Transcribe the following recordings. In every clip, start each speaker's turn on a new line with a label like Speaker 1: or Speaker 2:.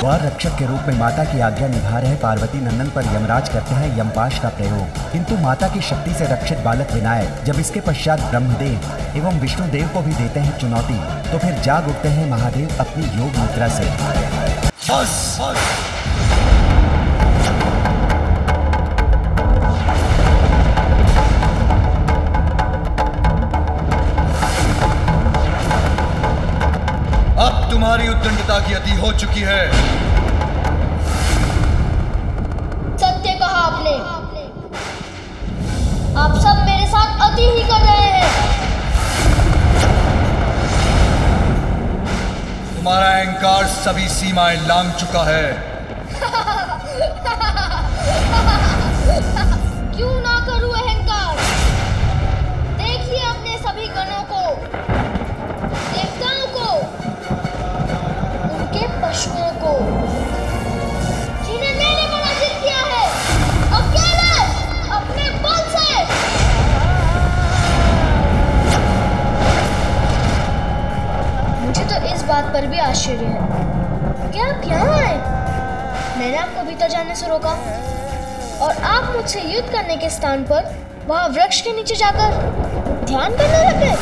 Speaker 1: वह रक्षक के रूप में माता की आज्ञा निभा रहे पार्वती नंदन पर यमराज करते हैं यमपाश का प्रयोग, किंतु माता की शक्ति से रक्षित बालक विनायक जब इसके पश्चात ब्रह्मदेव एवं विष्णुदेव को भी देते हैं चुनौती, तो फिर जाग उठते हैं महादेव अपनी योग मुद्रा से।
Speaker 2: अब तुम्हारी उद्दंडता की अति हो चुकी है।
Speaker 3: सत्य कहा आपने। आप सब मेरे साथ अति ही कर रहे हैं।
Speaker 2: तुम्हारा अहंकार सभी सीमाएं लांघ चुका है।
Speaker 3: क्यों ना करूं अहंकार? देखिए अपने सभी गणों को, देवताओं को, उनके पशुओं को, जिन्हें मैंने पराजित किया है अकेले अपने बल से। मुझे तो इस बात पर भी आश्चर्य है कि आप यहाँ आए। मैंने आपको भीतर जाने से रोका और आप मुझसे युद्ध करने के स्थान पर वहां वृक्ष के नीचे जाकर ध्यान करने लगे।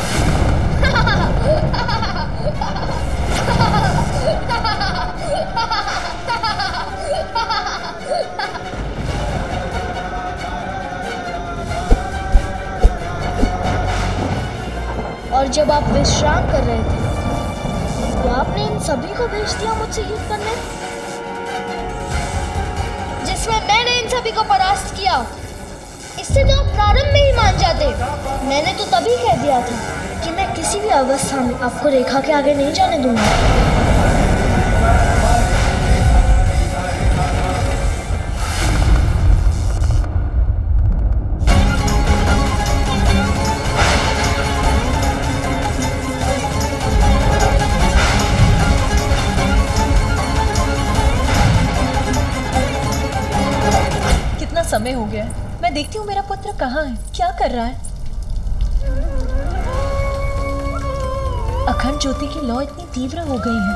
Speaker 3: और जब आप विश्राम कर रहे थे तो आपने इन सभी को भेज दिया मुझसे युद्ध करने, जिसमें मैंने इन सभी को परास्त किया। इससे तो आप प्रारंभ में ही मान जाते। मैंने तो तभी कह दिया था कि मैं किसी भी अवस्था में आपको रेखा के आगे नहीं जाने दूंगा।
Speaker 4: समय हो गया है। मैं देखती हूँ मेरा पुत्र कहाँ है, क्या कर रहा है। अखंड ज्योति की लौ इतनी तीव्र हो गई है,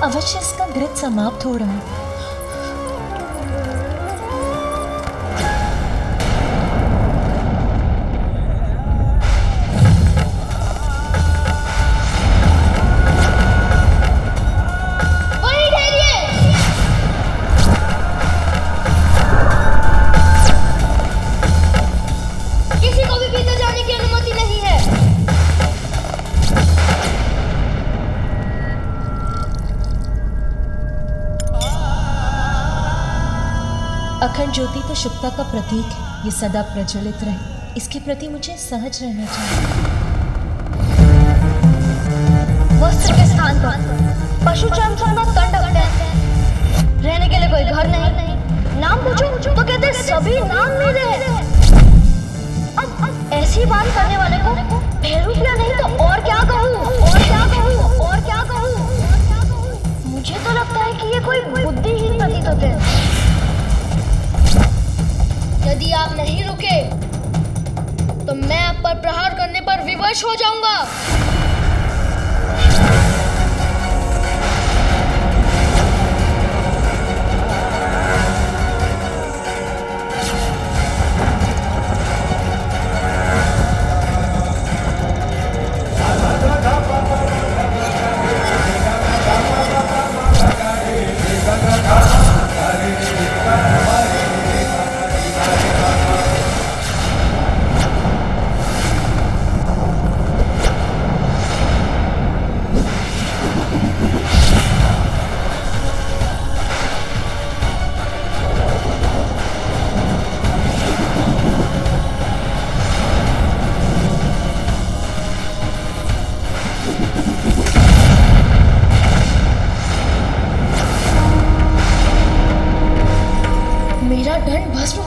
Speaker 4: अवश्य इसका घृत समाप्त हो रहा है। अखंड ज्योति तो शुभता का प्रतीक है, ये सदा प्रज्वलित रहे। इसके प्रति मुझे सहज रहना चाहिए।
Speaker 3: वस्त्र के स्थान पर पशु चर्म का तंड रहने के लिए कोई घर नहीं। नाम पूछो तो कहते सभी नाम मेरे हैं। अब ऐसी बात करने वाले को भैरूपिया नहीं तो और क्या कहूँ, और क्या कहूँ, और क्या कहूँ। मुझे तो लगता है कि ये कोई बुद्धिहीन प्रतीत होते हैं। यदि आप नहीं रुके तो मैं आप पर प्रहार करने पर विवश हो जाऊंगा।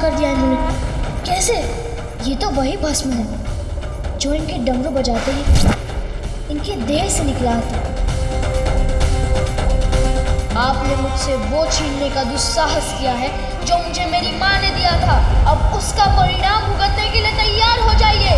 Speaker 3: कर दिया इन्होंने। कैसे? ये तो वही भस्म है जो इनके डमरू बजाते ही इनके देह से निकला था। आपने मुझसे वो छीनने का दुस्साहस किया है जो मुझे मेरी माँ ने दिया था। अब उसका परिणाम भुगतने के लिए तैयार हो जाइए।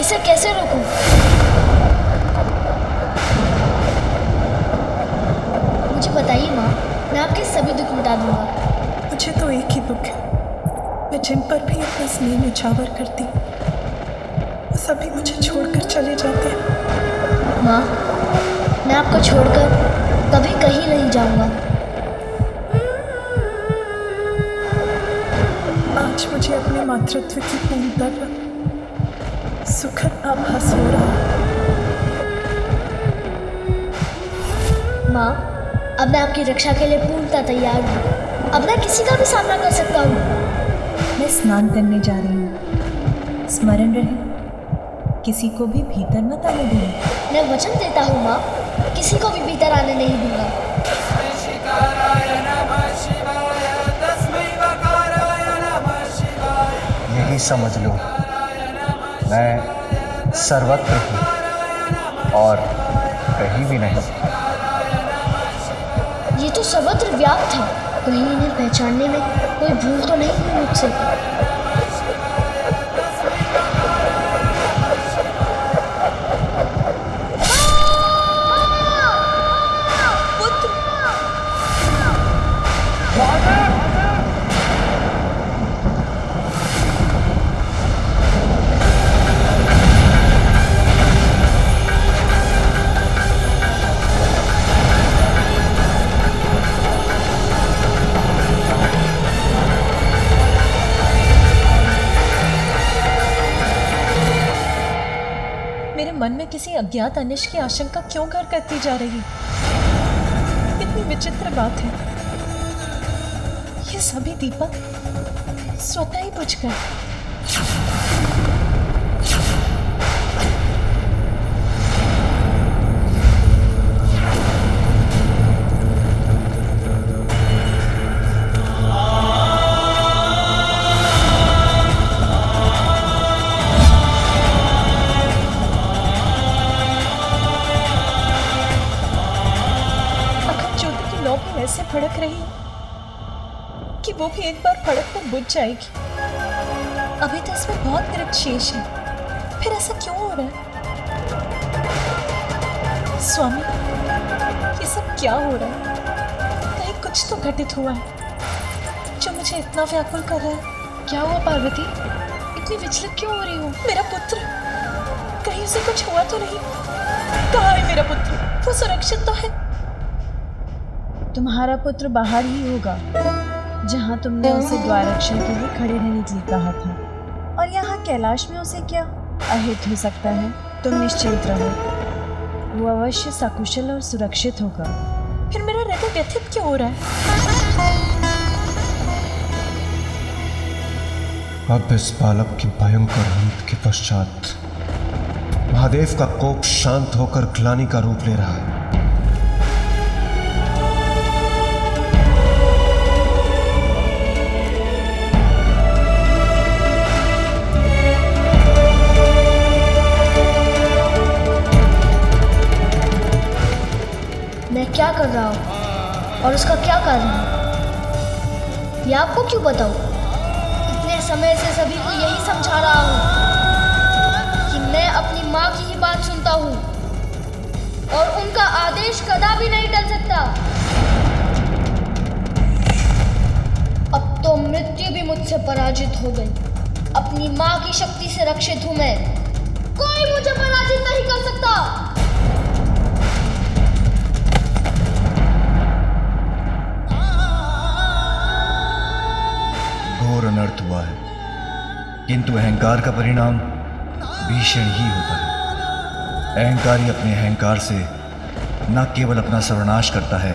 Speaker 3: इसे कैसे रोकूं? मुझे बताइए माँ, मैं आपके सभी दुख मिटा दूंगा।
Speaker 5: मुझे तो एक ही दुख है, मैं जिन पर भी अपना स्नेह निछावर करती वो सभी मुझे छोड़कर चले जाते हैं।
Speaker 3: माँ, मैं आपको छोड़कर कभी कहीं नहीं जाऊंगा।
Speaker 5: आज मुझे अपने मातृत्व की पूर्णता का सुखद आभास हो रहा है।
Speaker 3: माँ, अब मैं आपकी रक्षा के लिए पूर्णतः तैयार हूँ। अब मैं किसी का भी सामना कर सकता हूँ।
Speaker 4: मैं स्नान करने जा रही हूँ, स्मरण रहे किसी को भी भीतर मत आने देना।
Speaker 3: मैं वचन देता हूँ माँ, किसी को भी भीतर आने नहीं दूंगा।
Speaker 1: यही समझ लो, मैं सर्वत्र हूँ और कहीं भी नहीं।
Speaker 3: ये तो सर्वत्र व्याप्त है, कहीं इन्हें पहचानने में कोई भूल तो नहीं हुई मुझसे।
Speaker 4: मन में किसी अज्ञात अनिष्ट की आशंका क्यों घर करती जा रही? कितनी विचित्र बात है। ये सभी दीपक स्वतः ही बुझ गए। ऐसे भड़क रही है कि वो भी एक बार भड़क कर बुझ जाएगी। अभी तो इसमें बहुत दृढ़ शेष है, फिर ऐसा क्यों हो रहा है? स्वामी, ये सब क्या हो रहा है? कहीं कुछ तो घटित हुआ है जो मुझे इतना व्याकुल कर रहा है।
Speaker 3: क्या हुआ पार्वती? इतनी विचलित क्यों हो रही हो?
Speaker 4: मेरा पुत्र, कहीं उसे कुछ हुआ तो नहीं? कहाँ है मेरा पुत्र? वो सुरक्षित तो है?
Speaker 6: तुम्हारा पुत्र बाहर ही होगा, जहाँ तुमने उसे द्वाररक्षण के लिए खड़े रहने के लिए कहा था। और यहाँ कैलाश में उसे क्या अहित हो सकता है? तुम निश्चिंत रहो, वो अवश्य सकुशल और सुरक्षित होगा।
Speaker 4: फिर मेरा हृदय व्यथित क्यों हो रहा है?
Speaker 7: अब इस बालक की भयंकर अंत के पश्चात महादेव का कोप शांत होकर ग्लानि का रूप ले रहा है।
Speaker 3: मैं क्या कर रहा हूँ और उसका क्या कारण है, ये आपको क्यों बताऊँ? इतने समय से सभी को यही समझा रहा हूँ कि मैं अपनी माँ की ही बात सुनता हूँ और उनका आदेश कदापि नहीं टल सकता। अब तो मृत्यु भी मुझसे पराजित हो गई। अपनी माँ की शक्ति से रक्षित हूँ मैं, कोई मुझे पराजित नहीं कर सकता।
Speaker 2: घोर अनर्थ हुआ है, किंतु अहंकार का परिणाम भीषण ही होता है। अहंकारी अपने अहंकार से न केवल अपना सर्वनाश करता है,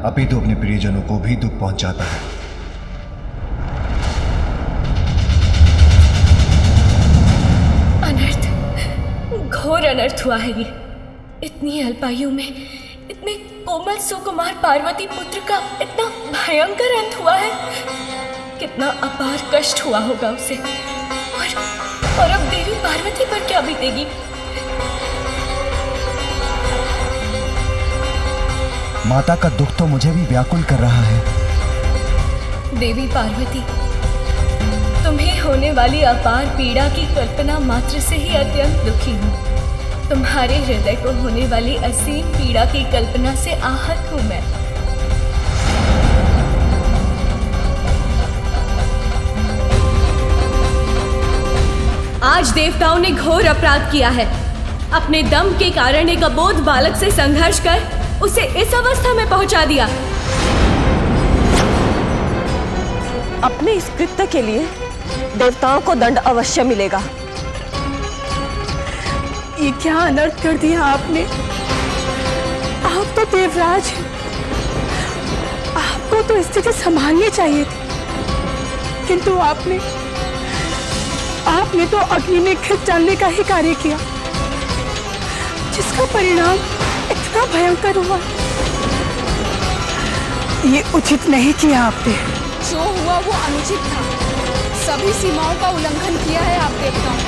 Speaker 2: अपितु अपने प्रियजनों को भी दुख पहुंचाता है।
Speaker 8: अनर्थ, घोर अनर्थ हुआ है ये। इतनी अल्पायु में इतने कोमल सुकुमार पार्वती पुत्र का इतना भयंकर अंत हुआ है। कितना अपार कष्ट हुआ होगा उसे, और अब देवी पार्वती पर क्या बीतेगी?
Speaker 1: माता का दुख तो मुझे भी व्याकुल कर रहा है।
Speaker 8: देवी पार्वती, तुम्हें होने वाली अपार पीड़ा की कल्पना मात्र से ही अत्यंत दुखी हूँ। तुम्हारे हृदय को होने वाली असीम पीड़ा की कल्पना से आहत हूँ मैं। आज देवताओं ने घोर अपराध किया है। अपने दम के कारण एक अबोध बालक से संघर्ष कर उसे इस अवस्था में पहुंचा दिया।
Speaker 9: अपने इस कृत्य के लिए देवताओं को दंड अवश्य मिलेगा।
Speaker 5: ये क्या अनर्थ कर दिया आपने। आप तो देवराज हैं, आपको तो स्थिति संभालनी चाहिए थी, किंतु आपने तो अग्नि में खिंच डालने का ही कार्य किया, जिसका परिणाम इतना भयंकर हुआ। ये उचित नहीं किया आपने।
Speaker 10: जो हुआ वो अनुचित था। सभी सीमाओं का उल्लंघन किया है आप देवताओं,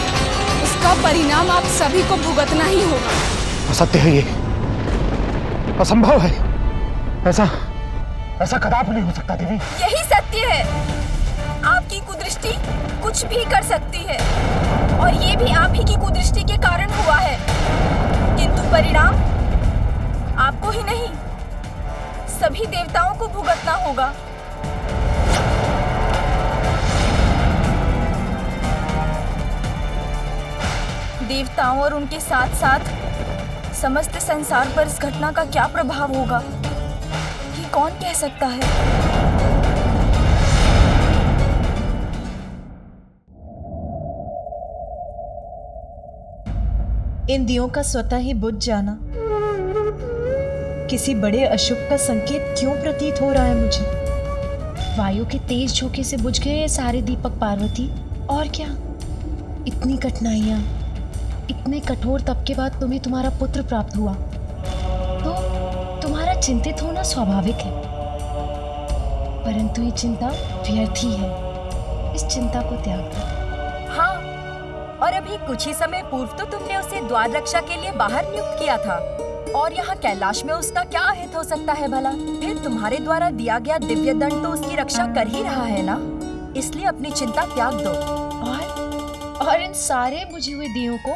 Speaker 10: उसका परिणाम आप सभी को भुगतना ही होगा।
Speaker 11: असत्य है, ये असंभव है। ऐसा कदापि नहीं हो सकता देवी।
Speaker 10: यही सत्य है। आपकी कुदृष्टि कुछ भी कर सकती है, और ये भी आप ही की कुदृष्टि के कारण हुआ है, किंतु परिणाम आपको ही नहीं सभी देवताओं को भुगतना होगा। देवताओं और उनके साथ साथ समस्त संसार पर इस घटना का क्या प्रभाव होगा, ये कौन कह सकता है।
Speaker 4: इन दियों का स्वतः ही बुझ जाना किसी बड़े अशुभ का संकेत क्यों प्रतीत हो रहा है मुझे।
Speaker 6: वायु के तेज झोंके से बुझ गए ये सारे दीपक पार्वती। और क्या, इतनी कठिनाइयां, इतने कठोर तप के बाद तुम्हें तुम्हारा पुत्र प्राप्त हुआ, तो तुम्हारा चिंतित होना स्वाभाविक है, परंतु ये चिंता व्यर्थ ही है। इस चिंता को त्याग दो।
Speaker 10: हाँ, और अभी कुछ ही समय पूर्व तो तुमने उसे द्वार रक्षा के लिए बाहर नियुक्त किया था, और यहाँ कैलाश में उसका क्या हित हो सकता है भला। फिर तुम्हारे द्वारा दिया गया दिव्य दंड तो उसकी रक्षा कर ही रहा है ना, इसलिए अपनी चिंता त्याग दो।
Speaker 6: और इन सारे बुझे हुए दियों को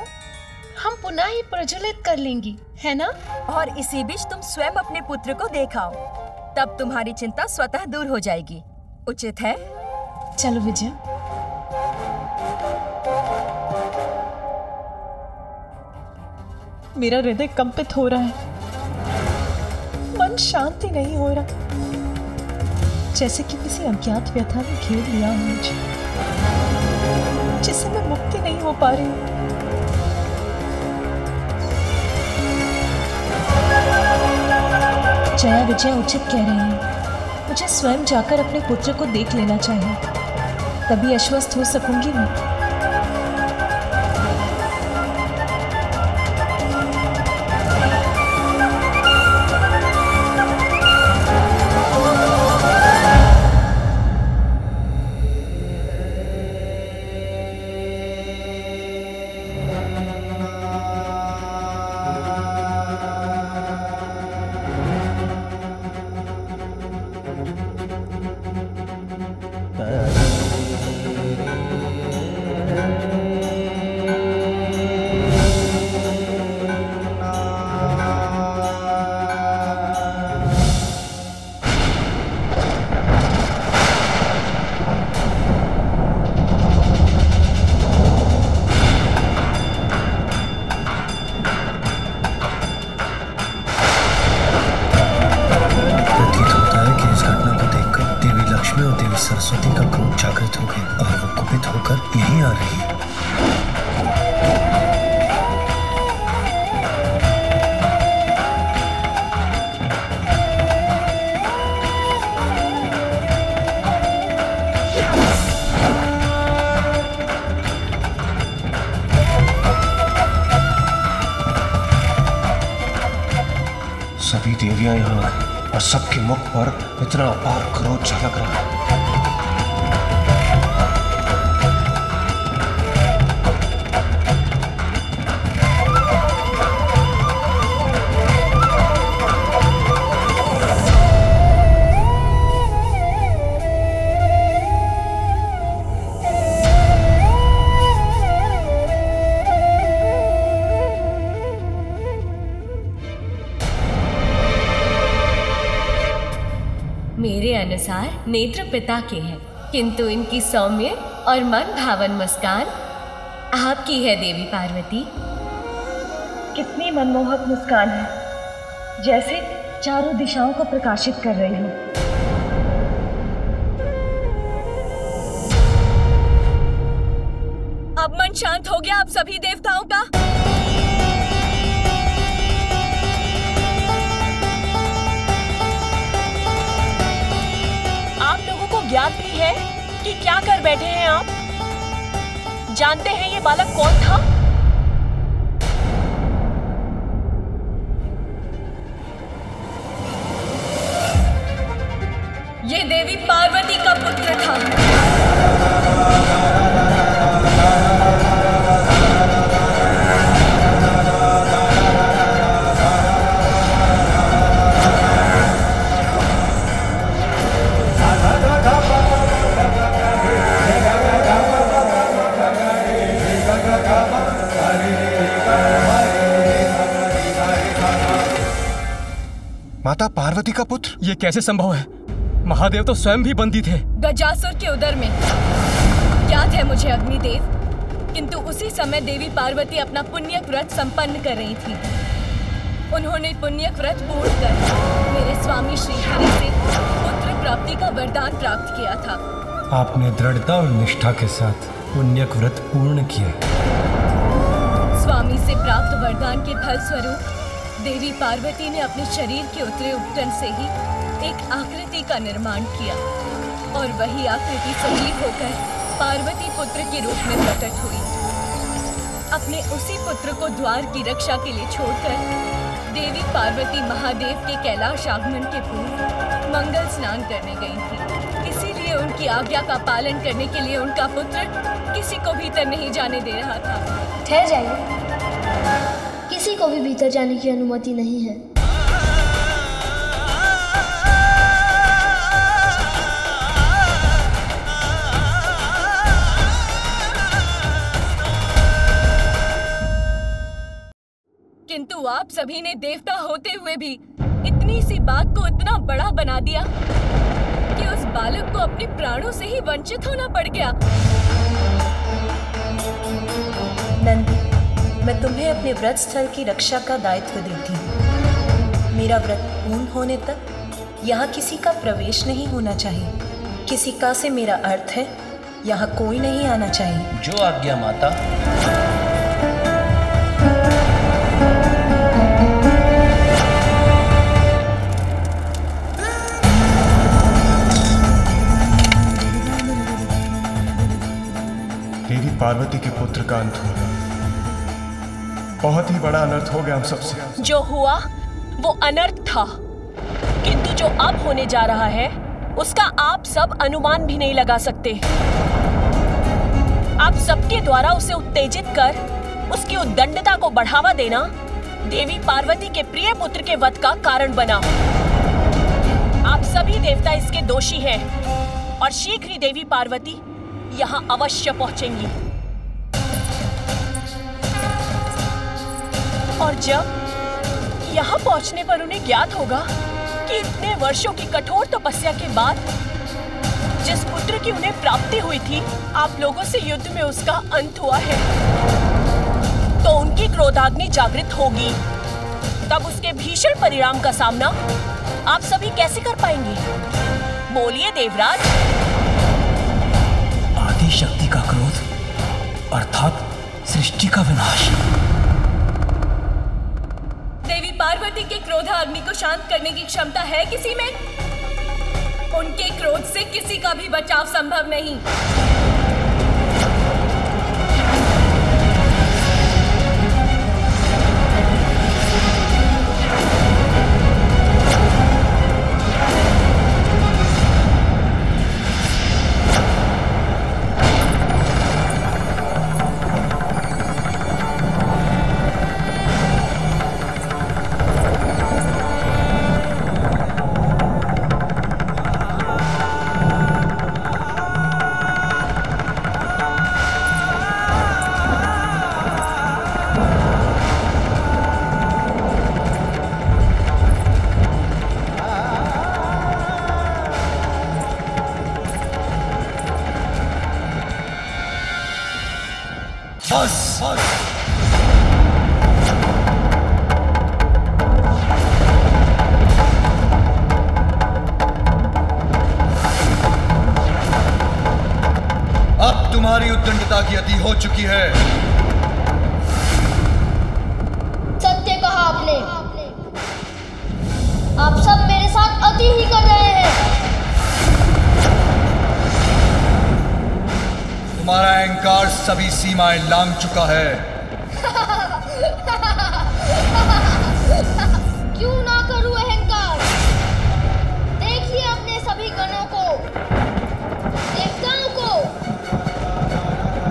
Speaker 6: हम पुनः ही प्रज्वलित कर लेंगी, है ना।
Speaker 10: और इसी बीच तुम स्वयं अपने पुत्र को देखाओ, तब तुम्हारी चिंता स्वतः दूर हो जाएगी। उचित है।
Speaker 6: चलो विजय।
Speaker 4: मेरा हृदय कंपित हो रहा है, मन शांति नहीं हो रहा, जैसे कि किसी अज्ञात व्यथा ने घेर लिया हो मुझे, जिससे मैं मुक्ति नहीं हो पा रही हूँ। जया विजय उचित कह रही है, मुझे स्वयं जाकर अपने पुत्र को देख लेना चाहिए, तभी आश्वस्त हो सकूंगी मैं।
Speaker 12: सरस्वती का क्रोध जागृत हो गया और वो कुपित होकर यहीं आ रही है।
Speaker 7: सभी देवियां यहाँ आई और सबके मुख पर इतना अपार क्रोध झलक रहा है।
Speaker 8: अनुसार नेत्र पिता के हैं, किंतु इनकी सौम्य और मन भावन मुस्कान आपकी है देवी पार्वती।
Speaker 6: कितनी मनमोहक मुस्कान है, जैसे चारों दिशाओं को प्रकाशित कर रही हो।
Speaker 10: अब मन शांत हो गया आप सभी देवताओं का?
Speaker 9: आप लोगों को ज्ञात भी है कि क्या कर बैठे हैं आप? जानते हैं ये बालक कौन था?
Speaker 10: ये देवी पार्वती का पुत्र था।
Speaker 7: माता पार्वती का पुत्र?
Speaker 13: ये कैसे संभव है? महादेव तो स्वयं भी बंदी थे।
Speaker 10: गजासुर के उदर में। याद है मुझे अग्निदेव, किंतु उसी समय देवी पार्वती अपना पुण्यक व्रत संपन्न कर रही थी। उन्होंने पुण्यक व्रत पूर्ण कर मेरे स्वामी श्री हरि से पुत्र प्राप्ति का वरदान प्राप्त किया था।
Speaker 12: आपने दृढ़ता और निष्ठा के साथ पुण्यक व्रत पूर्ण किया।
Speaker 10: स्वामी से प्राप्त वरदान के फल स्वरूप देवी पार्वती ने अपने शरीर के उत्तरी उपटन से ही एक आकृति का निर्माण किया और वही आकृति सजीव होकर पार्वती पुत्र के रूप में प्रकट हुई। अपने उसी पुत्र को द्वार की रक्षा के लिए छोड़कर देवी पार्वती महादेव के कैलाश आगमन के पूर्व मंगल स्नान करने गई थी। इसीलिए उनकी आज्ञा का पालन करने के लिए उनका पुत्र किसी को भीतर नहीं जाने दे रहा था।
Speaker 3: ठहर जाइए, किसी को भी भीतर जाने की अनुमति नहीं है।
Speaker 10: किंतु आप सभी ने देवता होते हुए भी इतनी सी बात को इतना बड़ा बना दिया कि उस बालक को अपने प्राणों से ही वंचित होना पड़ गया।
Speaker 4: नंदी, मैं तुम्हें अपने व्रत स्थल की रक्षा का दायित्व देती हूँ। मेरा व्रत पूर्ण होने तक यहाँ किसी का प्रवेश नहीं होना चाहिए। किसी का से मेरा अर्थ है यहाँ कोई नहीं आना चाहिए।
Speaker 12: जो आज्ञा माता।
Speaker 7: देवी पार्वती के पुत्र का अंत हो गया। बहुत ही बड़ा अनर्थ हो गया हम सबसे।
Speaker 9: जो हुआ वो अनर्थ था, किंतु जो अब होने जा रहा है उसका आप सब अनुमान भी नहीं लगा सकते। आप सबके द्वारा उसे उत्तेजित कर उसकी उद्दंडता को बढ़ावा देना देवी पार्वती के प्रिय पुत्र के वध का कारण बना। आप सभी देवता इसके दोषी हैं और शीघ्र ही देवी पार्वती यहाँ अवश्य पहुंचेंगी। और जब यहाँ पहुंचने पर उन्हें ज्ञात होगा कि इतने वर्षों की कठोर तपस्या के बाद जिस पुत्र की उन्हें प्राप्ति हुई थी, आप लोगों से युद्ध में उसका अंत हुआ है, तो उनकी क्रोधाग्नि जागृत होगी। तब उसके भीषण परिणाम का सामना आप सभी कैसे कर पाएंगे? बोलिए देवराज।
Speaker 12: आदि शक्ति का क्रोध अर्थात सृष्टि का विनाश।
Speaker 10: देवी पार्वती के क्रोधाग्नि को शांत करने की क्षमता है किसी में? उनके क्रोध से किसी का भी बचाव संभव नहीं।
Speaker 2: उद्दंडता की अति हो चुकी है।
Speaker 3: सत्य कहा आपने। आप सब मेरे साथ अति ही कर रहे हैं।
Speaker 2: तुम्हारा अहंकार सभी सीमाएं लांघ चुका है।
Speaker 3: क्यों ना करूं अहंकार? देखिए अपने सभी गणों को, देवताओं को,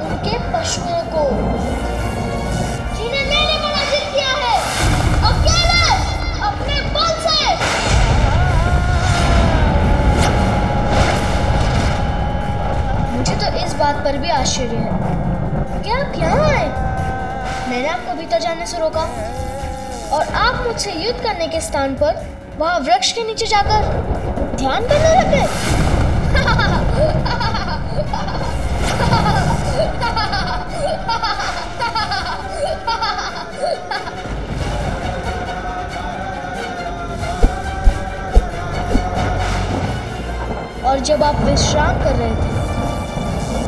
Speaker 3: उनके पशुओं को, जिन्हें मैंने पराजित किया है अकेले अपने बल से। मुझे तो इस बात पर भी आश्चर्य है कि आप यहाँ आए। मैंने आपको भीतर जाने से रोका और आप मुझसे युद्ध करने के स्थान पर वहां वृक्ष के नीचे जाकर ध्यान करने लगे। और जब आप विश्राम कर रहे थे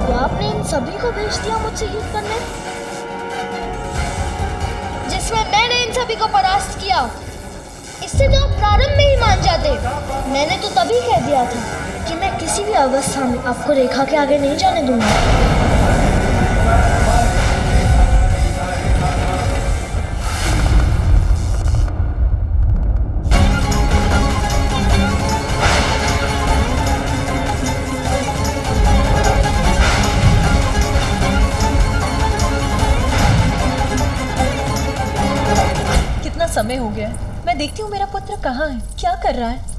Speaker 3: तो आपने इन सभी को भेज दिया मुझसे युद्ध करने, जिसमें मैंने इन सभी को परास्त किया। इससे तो आप प्रारंभ में ही मान जाते। मैंने तो तभी कह दिया था कि मैं किसी भी अवस्था में आपको रेखा के आगे नहीं जाने दूंगा।
Speaker 4: समय हो गया। मैं देखती हूँ मेरा पुत्र कहाँ है, क्या कर रहा है।